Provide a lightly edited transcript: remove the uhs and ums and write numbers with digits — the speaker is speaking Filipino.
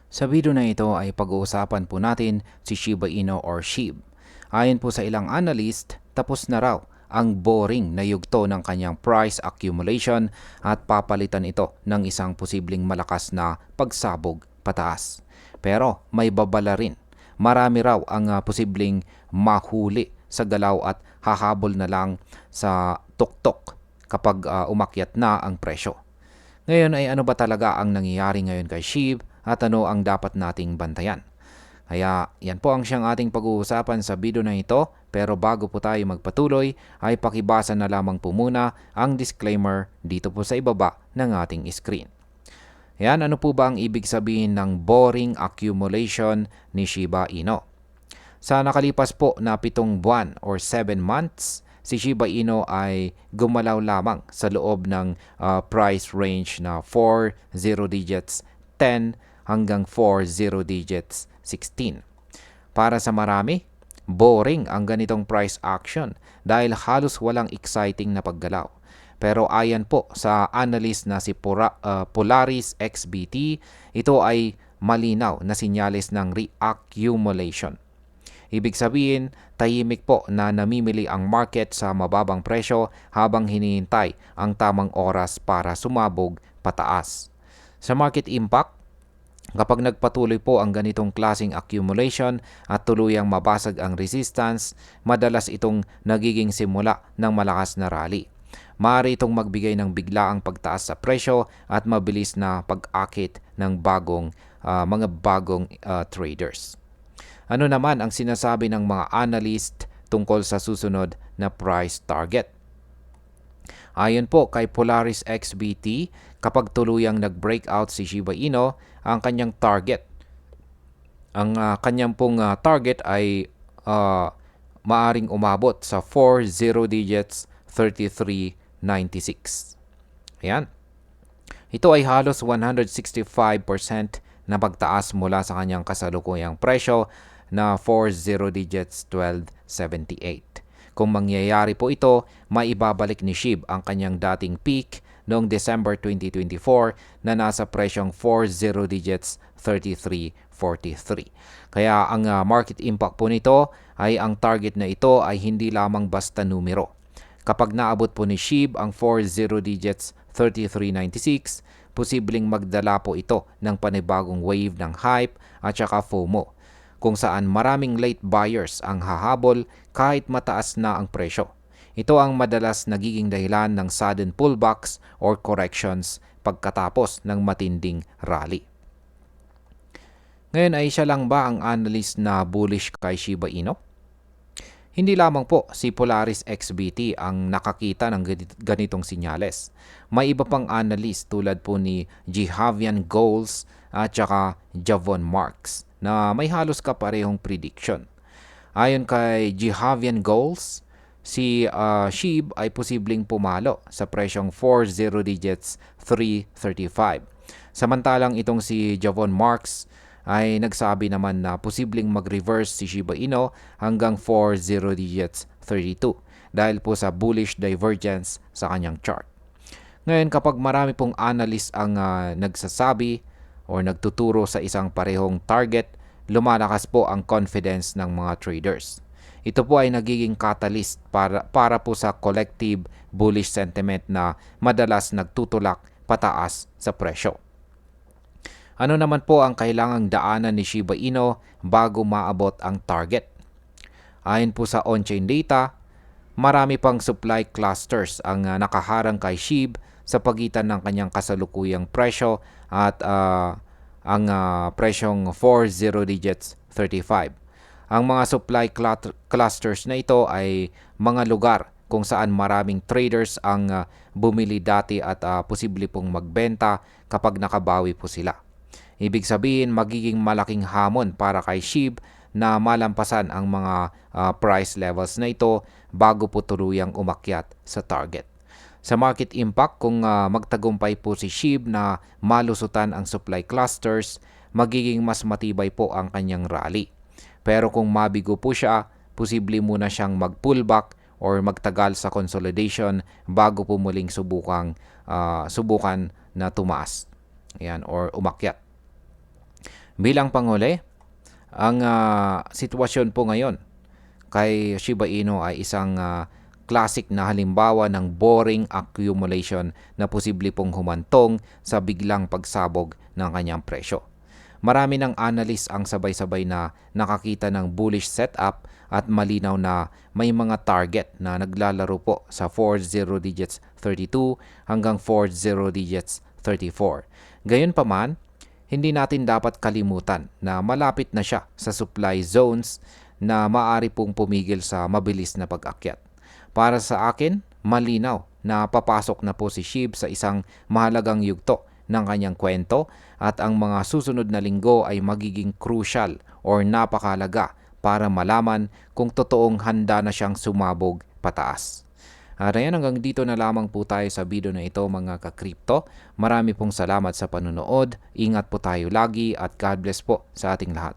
Sa video na ito ay pag-uusapan po natin si Shiba Inu or SHIB. Ayon po sa ilang analyst, tapos na raw ang boring na yugto ng kanyang price accumulation at papalitan ito ng isang posibleng malakas na pagsabog pataas. Pero may babala rin. Marami raw ang posibleng mahuli sa galaw at hahabol na lang sa tuktok kapag umakyat na ang presyo. Ngayon ay ano ba talaga ang nangyayari ngayon kay SHIB at ano ang dapat nating bantayan? Kaya yan po ang siyang ating pag-uusapan sa video na ito, pero bago po tayo magpatuloy ay pakibasa na lamang po muna ang disclaimer dito po sa ibaba ng ating screen. Yan, ano po ba ang ibig sabihin ng boring accumulation ni Shiba Inu? Sa nakalipas po na 7 buwan or 7 months, si Shiba Inu ay gumalaw lamang sa loob ng price range na 4 zero digits 10 hanggang 4 zero digits 16. Para sa marami, boring ang ganitong price action dahil halos walang exciting na paggalaw. Pero ayan po sa analyst na si Polaris XBT, ito ay malinaw na sinyalis ng reaccumulation. Ibig sabihin, tahimik po na namimili ang market sa mababang presyo habang hinihintay ang tamang oras para sumabog pataas. Sa market impact, kapag nagpatuloy po ang ganitong klaseng accumulation at tuluyang mabasag ang resistance, madalas itong nagiging simula ng malakas na rally. Maaari itong magbigay ng biglaang pagtaas sa presyo at mabilis na pag-akit ng mga bagong traders. Ano naman ang sinasabi ng mga analyst tungkol sa susunod na price target? Ayon po kay Polaris XBT, kapag tuluyang nag-breakout si Shiba Inu, ang kanyang target, target ay maaring umabot sa 4 zero digits 33.96. Ayan. Ito ay halos 165% na pagtaas mula sa kanyang kasalukuyang presyo na 4 zero digits 12.78. Kung mangyayari po ito, maibabalik ni SHIB ang kanyang dating peak noong December 2024 na nasa presyong 4 zero digits 33.43. Kaya ang market impact po nito ay ang target na ito ay hindi lamang basta numero. Kapag naabot po ni SHIB ang 4 zero digits 33.96, posibleng magdala po ito ng panibagong wave ng hype at saka FOMO, kung saan maraming late buyers ang hahabol kahit mataas na ang presyo. Ito ang madalas nagiging dahilan ng sudden pullbacks or corrections pagkatapos ng matinding rally. Ngayon ay siya lang ba ang analyst na bullish kay Shiba Inu? Hindi lamang po si Polaris XBT ang nakakita ng ganitong sinyales. May iba pang analyst tulad po ni Jihavian Goals at saka Javon Marks na may halos kaparehong prediction. Ayon kay Jihavian Goals, si SHIB ay posibleng pumalo sa presyong 4 zero digits 335. Samantalang itong si Javon Marks ay nagsabi naman na posibleng mag-reverse si Shiba Inu hanggang 4 zero digits 32 dahil po sa bullish divergence sa kanyang chart. Ngayon, kapag marami pong analyst ang nagsasabi o nagtuturo sa isang parehong target, lumalakas po ang confidence ng mga traders. Ito po ay nagiging catalyst para po sa collective bullish sentiment na madalas nagtutulak pataas sa presyo. Ano naman po ang kailangang daanan ni Shiba Inu bago maabot ang target? Ayon po sa on-chain data, marami pang supply clusters ang nakaharang kay SHIB sa pagitan ng kanyang kasalukuyang presyo at ang presyong 4 zero digits 35. Ang mga supply clusters na ito ay mga lugar kung saan maraming traders ang bumili dati at posible pong magbenta kapag nakabawi po sila. Ibig sabihin, magiging malaking hamon para kay SHIB na malampasan ang mga price levels na ito bago po tuluyang umakyat sa target. Sa market impact, kung magtagumpay po si SHIB na malusutan ang supply clusters, magiging mas matibay po ang kanyang rally. Pero kung mabigo po siya, posible muna siyang mag-pullback or magtagal sa consolidation bago po muling subukan na tumaas. Ayan, or umakyat. Bilang panghuli, ang sitwasyon po ngayon kay Shiba Inu ay isang classic na halimbawa ng boring accumulation na posible pong humantong sa biglang pagsabog ng kanyang presyo. Marami ng analyst ang sabay-sabay na nakakita ng bullish setup at malinaw na may mga target na naglalaro po sa 40 digits 32 hanggang 40 digits 34. Gayunpaman, hindi natin dapat kalimutan na malapit na siya sa supply zones na maaari pong pumigil sa mabilis na pag-akyat. Para sa akin, malinaw na papasok na po si SHIB sa isang mahalagang yugto ng kanyang kwento at ang mga susunod na linggo ay magiging crucial or napakalaga para malaman kung totoong handa na siyang sumabog pataas. At ayan, hanggang dito na lamang po tayo sa video na ito mga ka-crypto. Marami pong salamat sa panunood. Ingat po tayo lagi at God bless po sa ating lahat.